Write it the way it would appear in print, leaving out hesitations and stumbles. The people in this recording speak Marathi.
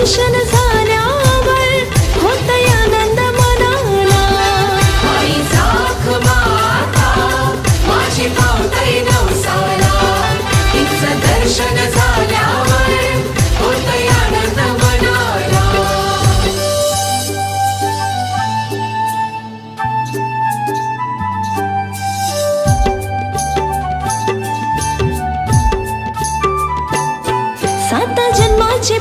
दर्शन झाल्यावर होतंय आनंद मनाला. आई साख माता माझी पावतई नवसाला. तिचं दर्शन झाल्यावर होतंय आनंद मनाला. सात जन्माचे